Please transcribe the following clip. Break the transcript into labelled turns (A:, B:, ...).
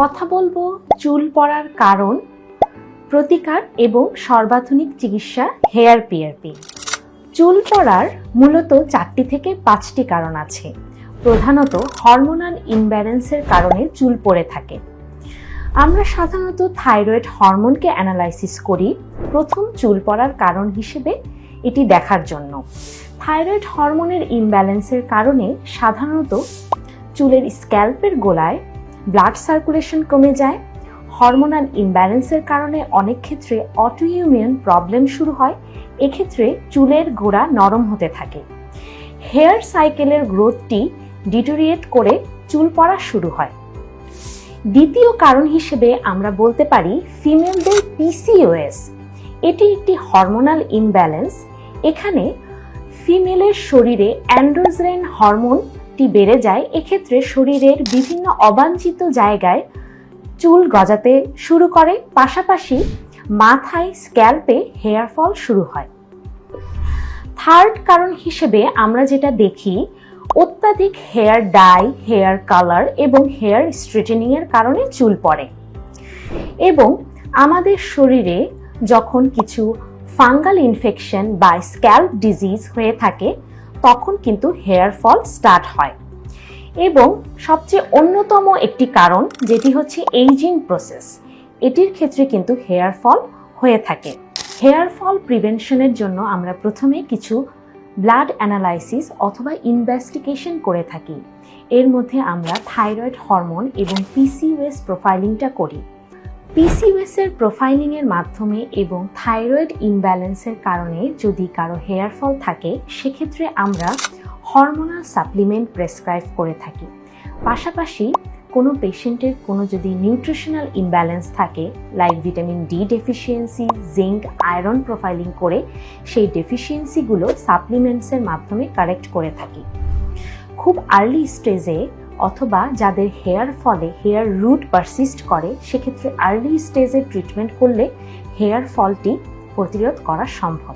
A: কথা বলবো চুল পড়ার কারণ, প্রতিকার এবং সর্বাধুনিক চিকিৎসা হেয়ার পিআরপি। চুল পড়ার মূলত 4টি থেকে 5টি কারণ আছে। প্রধানত হরমোনাল ইমব্যালেন্সের কারণে চুল পড়ে থাকে। আমরা সাধারণত থাইরয়েড হরমোনকে অ্যানালাইসিস করি প্রথম চুল পড়ার কারণ হিসেবে এটি দেখার জন্য। থাইরয়েড হরমোনের ইমব্যালেন্সের কারণে সাধারণত চুলের স্ক্যাল্পের গোড়ায় ব্লাড সার্কুলেশন কমে যায়। হরমোনাল ইমব্যালেন্সের কারণে অনেক ক্ষেত্রে অটোইমিউন প্রবলেম শুরু হয়। এক্ষেত্রে চুলের গোড়া নরম হতে থাকে। হেয়ার সাইকেলের গ্রোথটি ডিটোরিয়েট করে চুল পড়া শুরু হয়। দ্বিতীয় কারণ হিসেবে আমরা বলতে পারি ফিমেলদের পিসিওএস। এটি একটি হরমোনাল ইমব্যালেন্স। এখানে ফিমেলের শরীরে অ্যান্ড্রোজেন হরমোনটি বেড়ে যায়। এক্ষেত্রে শরীরের বিভিন্ন অবাঞ্ছিত জায়গায় চুল গজাতে শুরু করে, পাশাপাশি মাথায় স্ক্যাল্পে হেয়ার ফল শুরু হয়। থার্ড কারণ হিসেবে আমরা যেটা দেখি অত্যাধিক হেয়ার ডাই, হেয়ার কালার এবং হেয়ার স্ট্রেটেনিং এর কারণে চুল পড়ে। এবং আমাদের শরীরে যখন কিছু ফাঙ্গাল ইনফেকশন বা স্ক্যাল্প ডিজিজ হয়ে থাকে তখন কিন্তু হেয়ার ফল স্টার্ট হয়। এবং সবচেয়ে অন্যতম একটি কারণ যেটি হচ্ছে এইজিং প্রসেস, এটির ক্ষেত্রে কিন্তু হেয়ার ফল হয়ে থাকে। হেয়ার ফল প্রিভেনশনের জন্য আমরা প্রথমে কিছু ব্লাড অ্যানালাইসিস অথবা ইনভেস্টিগেশন করে থাকি। এর মধ্যে আমরা থাইরয়েড হরমোন এবং পিসিওএস প্রোফাইলিংটা করি। পিসিওএস এর প্রোফাইলিং এর মাধ্যমে এবং থাইরয়েড ইমব্যালেন্সের কারণে যদি কারো হেয়ার ফল থাকে সেক্ষেত্রে আমরা হরমোনাল সাপ্লিমেন্ট প্রেসক্রাইব করে থাকি। পাশাপাশি কোনো পেশেন্টের কোনো যদি নিউট্রিশনাল ইমব্যালেন্স থাকে like vitamin D deficiency, zinc, iron profiling করে সেই ডেফিসিয়েন্সিগুলো সাপ্লিমেন্টসের মাধ্যমে কারেক্ট করে থাকি। খুব আর্লি স্টেজে অথবা যাদের হেয়ার ফলে হেয়ার রুট পারসিস্ট করে সেক্ষেত্রে আর্লি স্টেজে ট্রিটমেন্ট করলে হেয়ার ফলটি প্রতিরোধ করা সম্ভব।